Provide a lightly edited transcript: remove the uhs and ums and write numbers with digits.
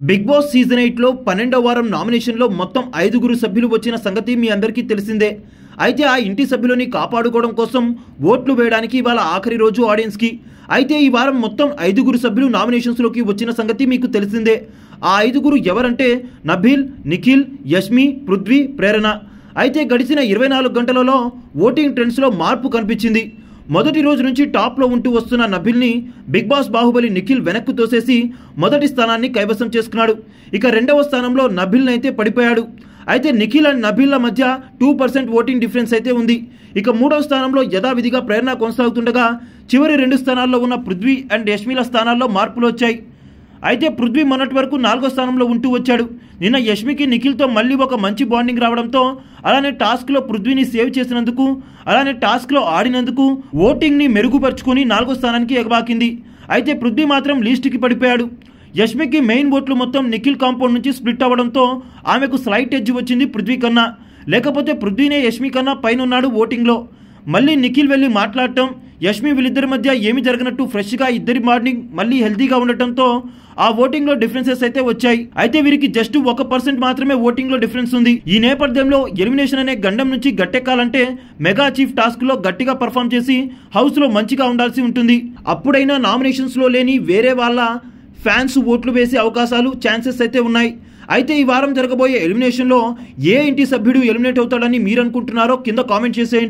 Big boss season 8లో 12వ వారం నామినేషన్లో మొత్తం 5గురు సభ్యులు వచ్చిన సంగతి మీ అందరికీ తెలిసిందే. అయితే ఆ ఇంటి సభ్యులని కాపాడుకోవడం కోసం ఓట్లు వేయడానికి ఇవాళ ఆఖరి రోజు ఆడియన్స్కి. అయితే ఈ వారం మొత్తం 5గురు సభ్యులు నామినేషన్స్లోకి వచ్చిన సంగతి మీకు తెలిసిందే. ఆ 5గురు ఎవరంటే నబీల్, నిఖిల్, యష్మి, పృథ్వీ, ప్రేరణ. అయితే గడిచిన 24 గంటలలో ఓటింగ్ ట్రెండ్స్లో మార్పు కనిపించింది. మొదటి రోజు నుంచి టాప్లో ఉంటూ వస్తున్న నబీల్ని బిగ్ బాస్ బాహుబలి నిఖిల్ వెనక్కు తోసేసి మొదటి స్థానాన్ని కైవసం చేసుకున్నాడు. ఇక రెండవ స్థానంలో నబీల్ అయితే పడిపోయాడు. అయితే నిఖిల్ అండ్ నబీల్ల మధ్య 2% ఓటింగ్ డిఫరెన్స్ అయితే ఉంది. ఇక మూడవ స్థానంలో యథావిధిగా ప్రేరణ కొనసాగుతుండగా చివరి 2 స్థానాల్లో ఉన్న పృథ్వీ అండ్ యష్మిల స్థానాల్లో మార్పులు వచ్చాయి. అయితే పృథ్వీ మొన్నటి వరకు 4వ స్థానంలో ఉంటూ వచ్చాడు. నిన్న యష్మికి నిఖిల్తో మళ్ళీ ఒక మంచి బాండింగ్ రావడంతో, అలానే టాస్క్లో పృథ్వీని సేవ్ చేసినందుకు, అలానే టాస్క్లో ఆడినందుకు ఓటింగ్ని మెరుగుపరుచుకొని 4వ స్థానానికి ఎగబాకింది. అయితే పృథ్వీ మాత్రం లీస్ట్కి పడిపోయాడు. యష్మికి మెయిన్ ఓట్లు మొత్తం నిఖిల్ కాంపౌండ్ నుంచి స్ప్లిట్ అవ్వడంతో ఆమెకు స్లైట్ ఎడ్జ్ వచ్చింది పృథ్వీ కన్నా. లేకపోతే పృథ్వీనే యష్మి కన్నా పైన ఉన్నాడు ఓటింగ్లో. మళ్ళీ నిఖిల్ వెళ్ళి మాట్లాడటం, యష్మి వీళ్ళిద్దరి మధ్య ఏమి జరగనట్టు ఫ్రెష్గా ఇద్దరి మార్నింగ్ మళ్ళీ హెల్తీగా ఉండటంతో ఆ ఓటింగ్లో డిఫరెన్సెస్ అయితే వచ్చాయి. అయితే వీరికి జస్ట్ 1% మాత్రమే ఓటింగ్లో డిఫరెన్స్ ఉంది. ఈ నేపథ్యంలో ఎలిమినేషన్ అనే గండం నుంచి గట్టెక్కాలంటే మెగా చీఫ్ టాస్క్లో గట్టిగా పర్ఫామ్ చేసి హౌస్లో మంచిగా ఉండాల్సి ఉంటుంది. అప్పుడైనా నామినేషన్స్లో లేని వేరే వాళ్ళ ఫ్యాన్స్ ఓట్లు వేసే అవకాశాలు, ఛాన్సెస్ అయితే ఉన్నాయి. అయితే ఈ వారం జరగబోయే ఎలిమినేషన్లో ఏ ఇంటి సభ్యుడు ఎలిమినేట్ అవుతాడని మీరు అనుకుంటున్నారో కింద కామెంట్ చేసేయండి.